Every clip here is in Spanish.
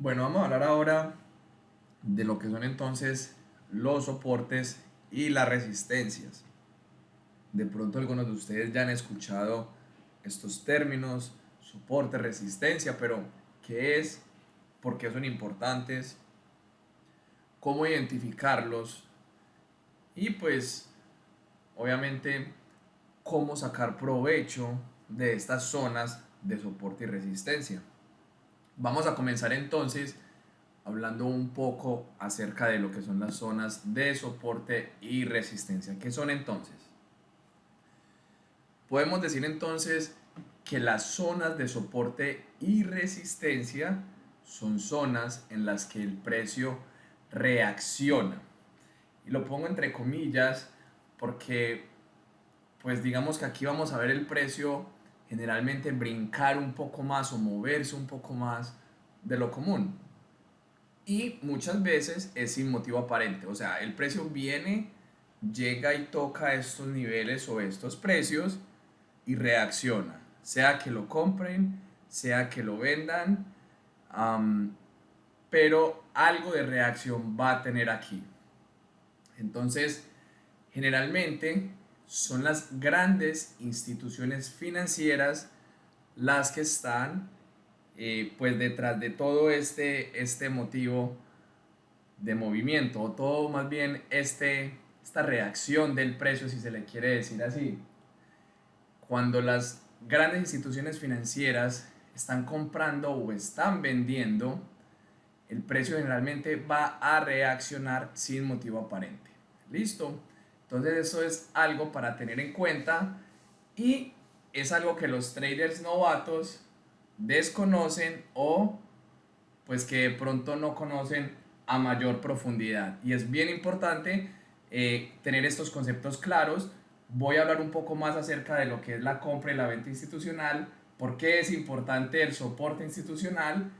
Bueno, vamos a hablar ahora de lo que son entonces los soportes y las resistencias. De pronto algunos de ustedes ya han escuchado estos términos, soporte, resistencia, pero ¿qué es? ¿Por qué son importantes? ¿Cómo identificarlos? Y pues, obviamente, cómo sacar provecho de estas zonas de soporte y resistencia. Vamos a comenzar entonces hablando un poco acerca de lo que son las zonas de soporte y resistencia. ¿Qué son entonces? Podemos decir entonces que las zonas de soporte y resistencia son zonas en las que el precio reacciona. Y lo pongo entre comillas porque pues digamos que aquí vamos a ver el precio generalmente brincar un poco más o moverse un poco más de lo común. Y muchas veces es sin motivo aparente, o sea, el precio viene, llega y toca estos niveles o estos precios y reacciona, sea que lo compren, sea que lo vendan, um, pero algo de reacción va a tener aquí. Entonces, generalmente son las grandes instituciones financieras las que están pues detrás de todo este motivo de movimiento, o todo más bien esta reacción del precio, si se le quiere decir así. Cuando las grandes instituciones financieras están comprando o están vendiendo, el precio generalmente va a reaccionar sin motivo aparente. ¿Listo? Entonces eso es algo para tener en cuenta y es algo que los traders novatos desconocen o pues que de pronto no conocen a mayor profundidad. Y es bien importante tener estos conceptos claros. Voy a hablar un poco más acerca de lo que es la compra y la venta institucional, por qué es importante el soporte institucional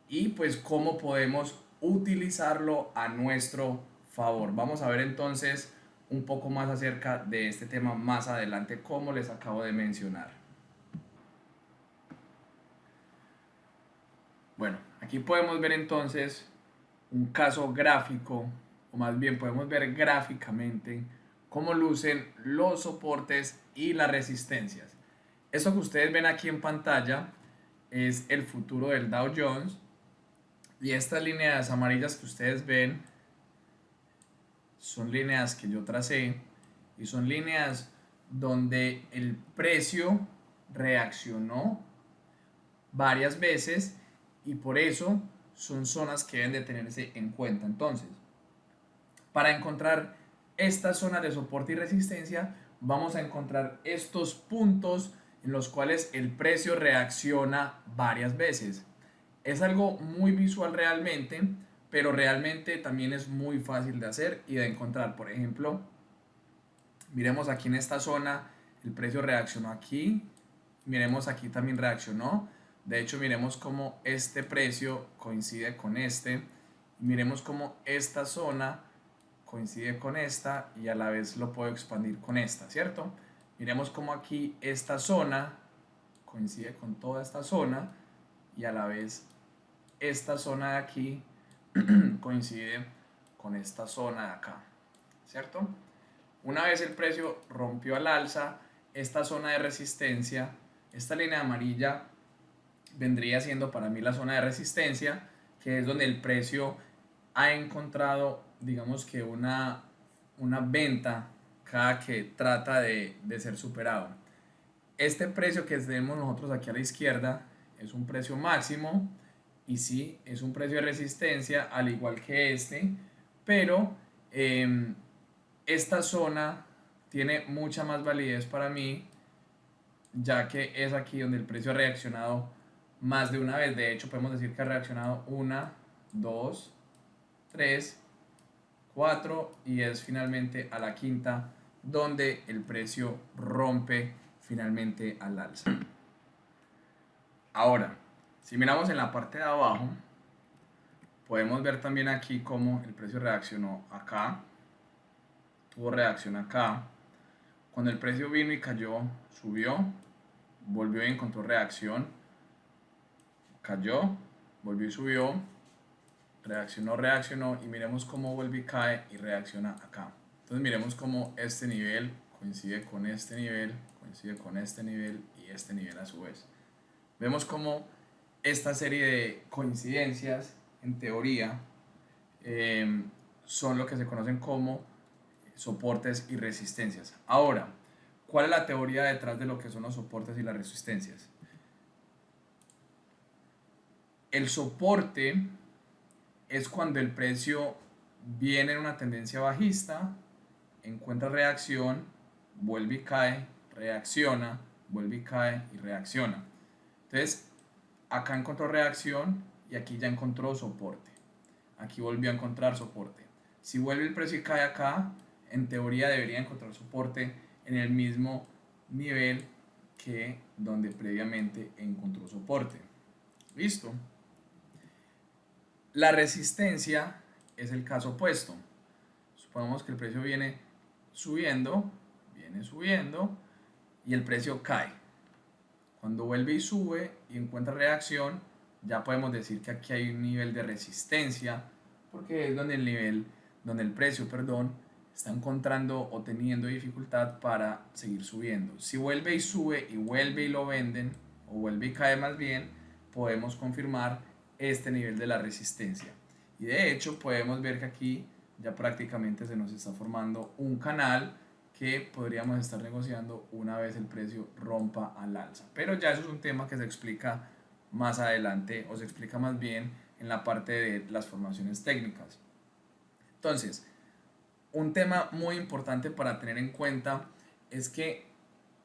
y pues cómo podemos utilizarlo a nuestro favor. Vamos a ver entonces un poco más acerca de este tema más adelante, como les acabo de mencionar. Bueno, aquí podemos ver entonces un caso gráfico, o más bien podemos ver gráficamente cómo lucen los soportes y las resistencias. Esto que ustedes ven aquí en pantalla es el futuro del Dow Jones y estas líneas amarillas que ustedes ven son líneas que yo tracé y son líneas donde el precio reaccionó varias veces y por eso son zonas que deben de tenerse en cuenta. Entonces, para encontrar estas zonas de soporte y resistencia, vamos a encontrar estos puntos en los cuales el precio reacciona varias veces. Es algo muy visual realmente, pero realmente también es muy fácil de hacer y de encontrar. Por ejemplo, miremos aquí en esta zona, el precio reaccionó aquí, miremos aquí también reaccionó. De hecho, miremos cómo este precio coincide con este. Miremos cómo esta zona coincide con esta y a la vez lo puedo expandir con esta, ¿cierto? Miremos cómo aquí esta zona coincide con toda esta zona y a la vez esta zona de aquí coincide con esta zona de acá, ¿cierto? Una vez el precio rompió al alza esta zona de resistencia, esta línea amarilla vendría siendo para mí la zona de resistencia, que es donde el precio ha encontrado, digamos que una venta cada que trata de ser superado. Este precio que tenemos nosotros aquí a la izquierda es un precio máximo y sí, es un precio de resistencia al igual que este, pero esta zona tiene mucha más validez para mí ya que es aquí donde el precio ha reaccionado más de una vez. De hecho, podemos decir que ha reaccionado una, dos, tres, cuatro y es finalmente a la quinta donde el precio rompe finalmente al alza. Ahora, si miramos en la parte de abajo, podemos ver también aquí cómo el precio reaccionó acá, tuvo reacción acá. Cuando el precio vino y cayó, subió, volvió y encontró reacción, cayó, volvió y subió, reaccionó, reaccionó y miremos cómo vuelve y cae y reacciona acá. Entonces miremos cómo este nivel coincide con este nivel, coincide con este nivel y este nivel a su vez. Vemos cómo esta serie de coincidencias, en teoría, son lo que se conocen como soportes y resistencias. Ahora, ¿cuál es la teoría detrás de lo que son los soportes y las resistencias? El soporte es cuando el precio viene en una tendencia bajista, encuentra reacción, vuelve y cae, reacciona, vuelve y cae y reacciona. Entonces, acá encontró reacción y aquí ya encontró soporte. Aquí volvió a encontrar soporte. Si vuelve el precio y cae acá, en teoría debería encontrar soporte en el mismo nivel que donde previamente encontró soporte. ¿Listo? La resistencia es el caso opuesto. Supongamos que el precio viene subiendo y el precio cae. Cuando vuelve y sube y encuentra reacción, ya podemos decir que aquí hay un nivel de resistencia, porque es donde el precio, está encontrando o teniendo dificultad para seguir subiendo. Si vuelve y sube y vuelve y lo venden, o vuelve y cae más bien, podemos confirmar este nivel de la resistencia. Y de hecho podemos ver que aquí ya prácticamente se nos está formando un canal que podríamos estar negociando una vez el precio rompa al alza. Pero ya eso es un tema que se explica más adelante, o se explica más bien en la parte de las formaciones técnicas. Entonces, un tema muy importante para tener en cuenta es que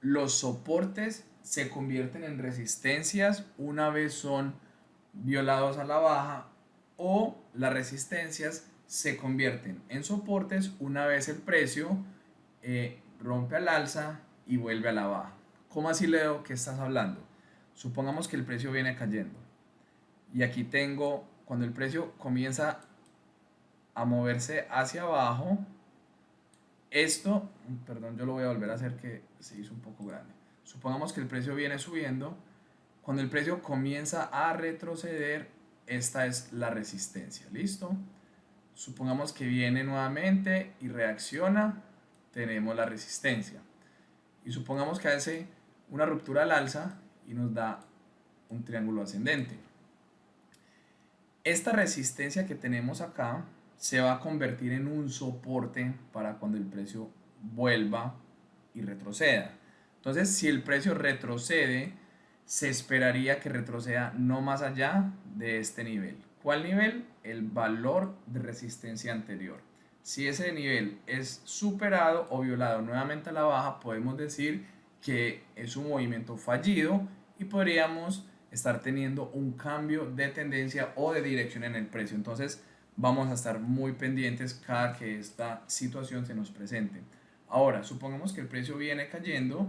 los soportes se convierten en resistencias una vez son violados a la baja, o las resistencias se convierten en soportes una vez el precio rompe al alza y vuelve a la baja. ¿Cómo así, Leo? ¿Qué estás hablando? Supongamos que el precio viene cayendo y aquí tengo, cuando el precio comienza a moverse hacia abajo, esto, perdón, yo lo voy a volver a hacer que se hizo un poco grande. Supongamos que el precio viene subiendo, cuando el precio comienza a retroceder, esta es la resistencia, ¿listo? Supongamos que viene nuevamente y reacciona, tenemos la resistencia. Y supongamos que hace una ruptura al alza y nos da un triángulo ascendente. Esta resistencia que tenemos acá se va a convertir en un soporte para cuando el precio vuelva y retroceda. Entonces, si el precio retrocede, se esperaría que retroceda no más allá de este nivel. ¿Cuál nivel? El valor de resistencia anterior. Si ese nivel es superado o violado nuevamente a la baja, podemos decir que es un movimiento fallido y podríamos estar teniendo un cambio de tendencia o de dirección en el precio. Entonces vamos a estar muy pendientes cada que esta situación se nos presente. Ahora, supongamos que el precio viene cayendo,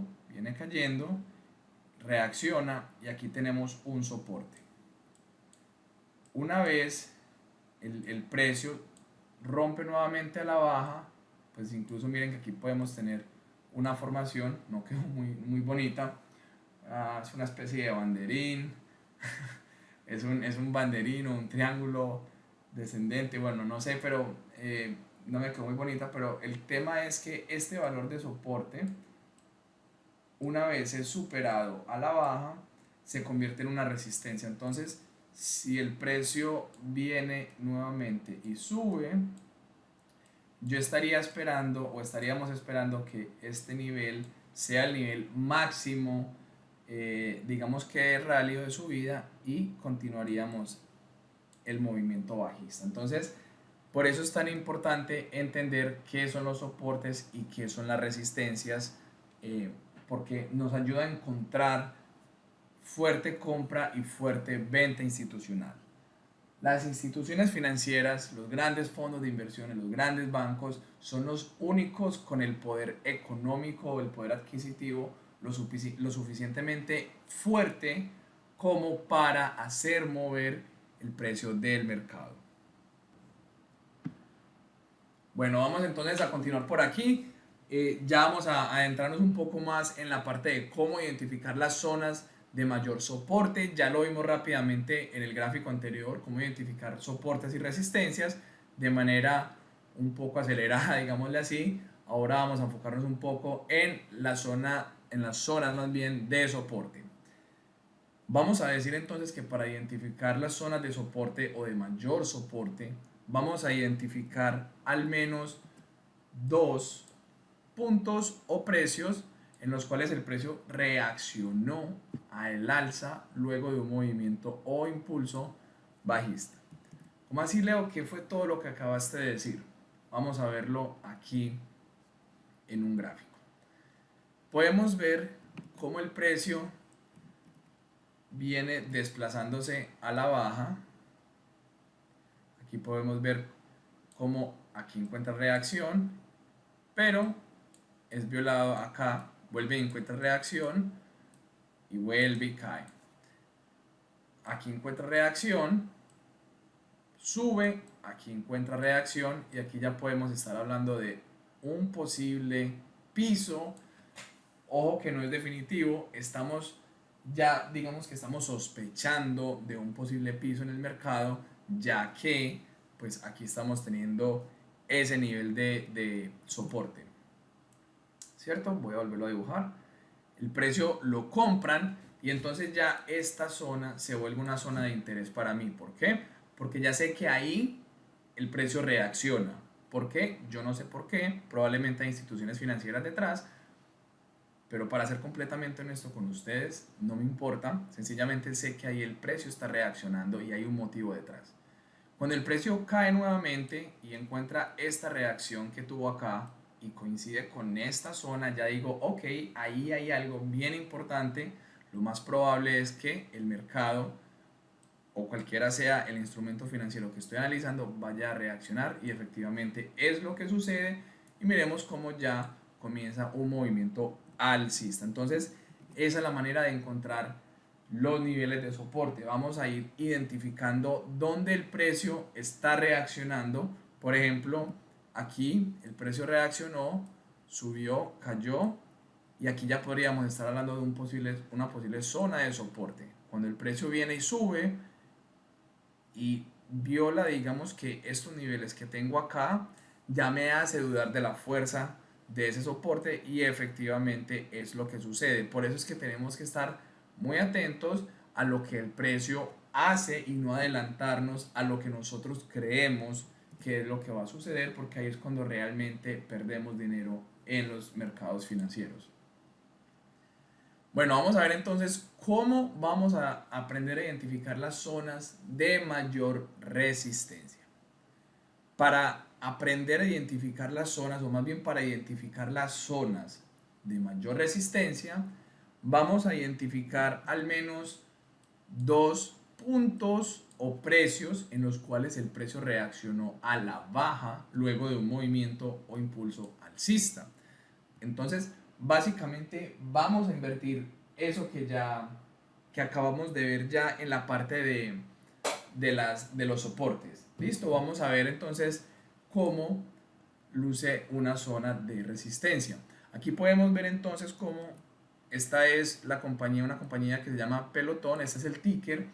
reacciona y aquí tenemos un soporte. Una vez el precio rompe nuevamente a la baja, pues incluso miren que aquí podemos tener una formación, no quedó muy bonita, es una especie de banderín, es un banderín o un triángulo descendente, bueno, no sé, pero no me quedó muy bonita, pero el tema es que este valor de soporte, una vez es superado a la baja, se convierte en una resistencia. Entonces, si el precio viene nuevamente y sube, yo estaría esperando, o estaríamos esperando, que este nivel sea el nivel máximo, digamos que rally de subida, y continuaríamos el movimiento bajista. Entonces, por eso es tan importante entender qué son los soportes y qué son las resistencias, porque nos ayuda a encontrar fuerte compra y fuerte venta institucional. Las instituciones financieras, los grandes fondos de inversiones, los grandes bancos son los únicos con el poder económico o el poder adquisitivo lo suficientemente fuerte como para hacer mover el precio del mercado. Bueno, vamos entonces a continuar por aquí. Ya vamos a adentrarnos un poco más en la parte de cómo identificar las zonas de mayor soporte. Ya lo vimos rápidamente en el gráfico anterior, cómo identificar soportes y resistencias de manera un poco acelerada, digámosle así. Ahora vamos a enfocarnos un poco en las zonas más bien de soporte. Vamos a decir entonces que para identificar las zonas de soporte o de mayor soporte, vamos a identificar al menos dos puntos o precios en los cuales el precio reaccionó al alza luego de un movimiento o impulso bajista. ¿Cómo así, Leo? ¿Qué fue todo lo que acabaste de decir? Vamos a verlo aquí en un gráfico. Podemos ver cómo el precio viene desplazándose a la baja. Aquí podemos ver cómo aquí encuentra reacción, pero es violado acá, vuelve y encuentra reacción y vuelve y cae. Aquí encuentra reacción, sube, aquí encuentra reacción y aquí ya podemos estar hablando de un posible piso. Ojo que no es definitivo, estamos ya, digamos que estamos sospechando de un posible piso en el mercado, ya que pues aquí estamos teniendo ese nivel de soporte, ¿cierto? Voy a volverlo a dibujar. El precio lo compran y entonces ya esta zona se vuelve una zona de interés para mí. ¿Por qué? Porque ya sé que ahí el precio reacciona. ¿Por qué? Yo no sé por qué, probablemente hay instituciones financieras detrás, pero para ser completamente honesto con ustedes, no me importa, sencillamente sé que ahí el precio está reaccionando y hay un motivo detrás. Cuando el precio cae nuevamente y encuentra esta reacción que tuvo acá y coincide con esta zona, ya digo, ok, ahí hay algo bien importante, lo más probable es que el mercado o cualquiera sea el instrumento financiero que estoy analizando vaya a reaccionar y efectivamente es lo que sucede y miremos cómo ya comienza un movimiento alcista. Entonces esa es la manera de encontrar los niveles de soporte. Vamos a ir identificando dónde el precio está reaccionando. Por ejemplo, aquí el precio reaccionó, subió, cayó y aquí ya podríamos estar hablando de una posible zona de soporte. Cuando el precio viene y sube y viola, digamos que estos niveles que tengo acá, ya me hace dudar de la fuerza de ese soporte y efectivamente es lo que sucede. Por eso es que tenemos que estar muy atentos a lo que el precio hace y no adelantarnos a lo que nosotros creemos que es lo que va a suceder, porque ahí es cuando realmente perdemos dinero en los mercados financieros. Bueno, vamos a ver entonces cómo vamos a aprender a identificar las zonas de mayor resistencia. Para aprender a identificar las zonas, o más bien para identificar las zonas de mayor resistencia, vamos a identificar al menos dos puntos o precios en los cuales el precio reaccionó a la baja luego de un movimiento o impulso alcista. Entonces, básicamente vamos a invertir eso que acabamos de ver ya en la parte de los soportes. Listo, vamos a ver entonces cómo luce una zona de resistencia. Aquí podemos ver entonces cómo esta es la compañía, una compañía que se llama Pelotón, este es el ticker.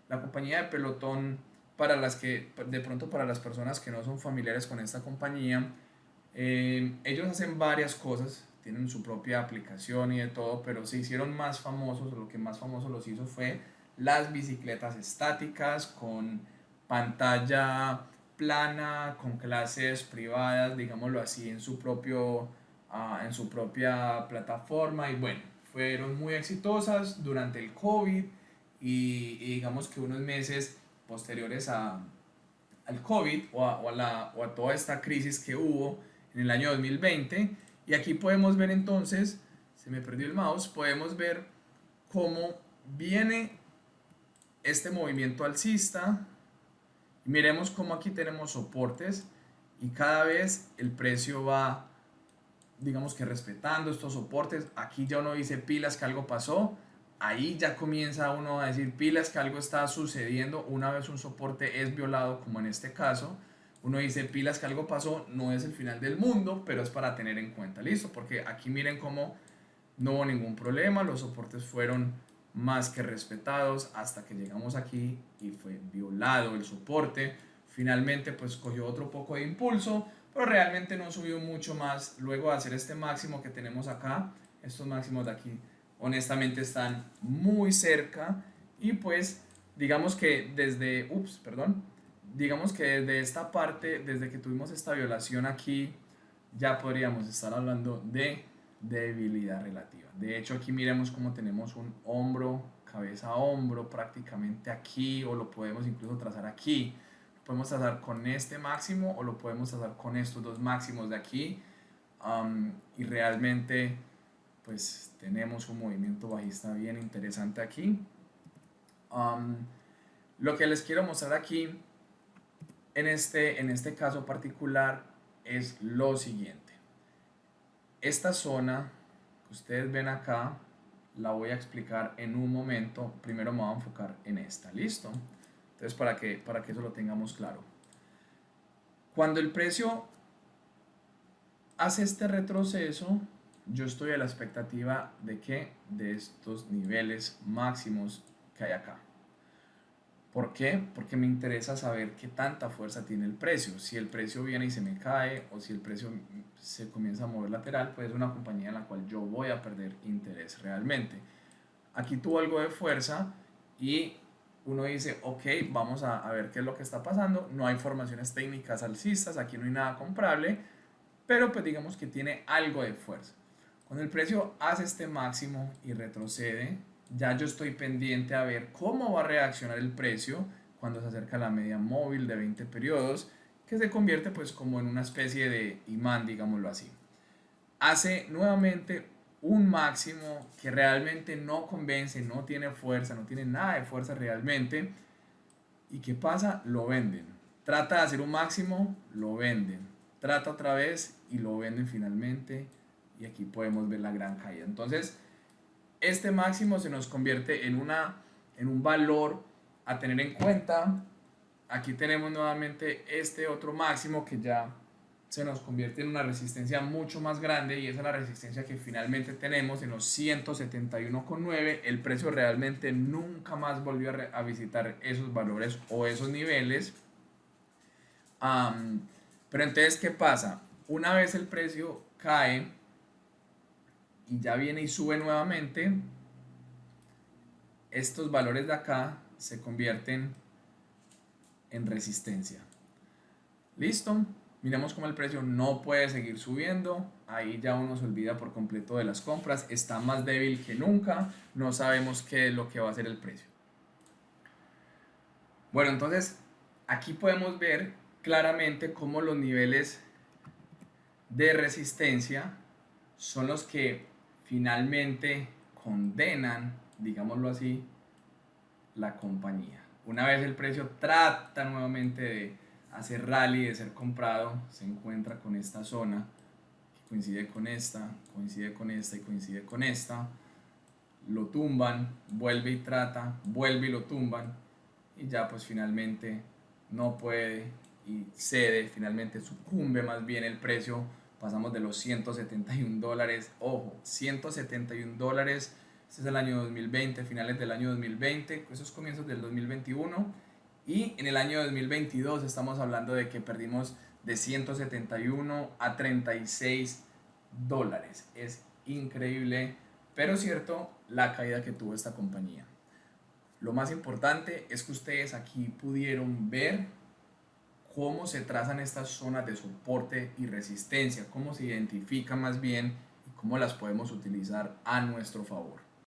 La compañía de Pelotón, para las que de pronto para las personas que no son familiares con esta compañía, ellos hacen varias cosas, tienen su propia aplicación y de todo, pero se hicieron más famosos, o lo que más famoso los hizo fue las bicicletas estáticas con pantalla plana, con clases privadas, digámoslo así, en su propia plataforma y bueno, fueron muy exitosas durante el COVID y digamos que unos meses posteriores al COVID o a toda esta crisis que hubo en el año 2020. Y aquí podemos ver entonces, se me perdió el mouse, podemos ver cómo viene este movimiento alcista. Y miremos cómo aquí tenemos soportes y cada vez el precio va, digamos que respetando estos soportes. Aquí ya uno dice pilas que algo pasó. Ahí ya comienza uno a decir pilas que algo está sucediendo una vez un soporte es violado, como en este caso. Uno dice pilas que algo pasó, no es el final del mundo, pero es para tener en cuenta, listo, porque aquí miren cómo no hubo ningún problema, los soportes fueron más que respetados hasta que llegamos aquí y fue violado el soporte. Finalmente pues cogió otro poco de impulso, pero realmente no subió mucho más luego de hacer este máximo que tenemos acá. Estos máximos de aquí honestamente están muy cerca y pues digamos que desde, digamos que desde esta parte, desde que tuvimos esta violación aquí, ya podríamos estar hablando de debilidad relativa. De hecho, aquí miremos cómo tenemos un hombro, cabeza a hombro, prácticamente aquí, o lo podemos incluso trazar aquí. Lo podemos trazar con este máximo o lo podemos trazar con estos dos máximos de aquí. Y realmente, pues tenemos un movimiento bajista bien interesante aquí. Lo que les quiero mostrar aquí en este caso particular es lo siguiente. Esta zona que ustedes ven acá la voy a explicar en un momento. Primero me voy a enfocar en esta, ¿listo? Entonces para que eso lo tengamos claro. Cuando el precio hace este retroceso, yo estoy a la expectativa de que de estos niveles máximos que hay acá. ¿Por qué? Porque me interesa saber qué tanta fuerza tiene el precio. Si el precio viene y se me cae o si el precio se comienza a mover lateral, pues es una compañía en la cual yo voy a perder interés realmente. Aquí tuvo algo de fuerza y uno dice, ok, vamos a ver qué es lo que está pasando. No hay formaciones técnicas alcistas, aquí no hay nada comprable, pero pues digamos que tiene algo de fuerza. Cuando el precio hace este máximo y retrocede, ya yo estoy pendiente a ver cómo va a reaccionar el precio cuando se acerca a la media móvil de 20 periodos, que se convierte pues como en una especie de imán, digámoslo así. Hace nuevamente un máximo que realmente no convence, no tiene fuerza, no tiene nada de fuerza realmente. ¿Y qué pasa? Lo venden. Trata de hacer un máximo, lo venden. Trata otra vez y lo venden finalmente. Y aquí podemos ver la gran caída. Entonces, este máximo se nos convierte en un valor a tener en cuenta. Aquí tenemos nuevamente este otro máximo que ya se nos convierte en una resistencia mucho más grande y esa es la resistencia que finalmente tenemos en los 171,9. El precio realmente nunca más volvió a visitar esos valores o esos niveles. Pero entonces, ¿qué pasa? Una vez el precio cae y ya viene y sube nuevamente, estos valores de acá se convierten en resistencia. ¿Listo? Miremos cómo el precio no puede seguir subiendo. Ahí ya uno se olvida por completo de las compras. Está más débil que nunca. No sabemos qué es lo que va a hacer el precio. Bueno, entonces aquí podemos ver claramente cómo los niveles de resistencia son los que finalmente condenan, digámoslo así, la compañía. Una vez el precio trata nuevamente de hacer rally, de ser comprado, se encuentra con esta zona que coincide con esta, coincide con esta y coincide con esta. Lo tumban, vuelve y trata, vuelve y lo tumban y ya pues finalmente no puede y cede, finalmente sucumbe más bien el precio. Pasamos de los 171 dólares, ojo, 171 dólares. Este es el año 2020, finales del año 2020, esos comienzos del 2021. Y en el año 2022 estamos hablando de que perdimos de 171 a 36 dólares. Es increíble, pero cierto, la caída que tuvo esta compañía. Lo más importante es que ustedes aquí pudieron ver cómo se trazan estas zonas de soporte y resistencia, cómo se identifican más bien y cómo las podemos utilizar a nuestro favor.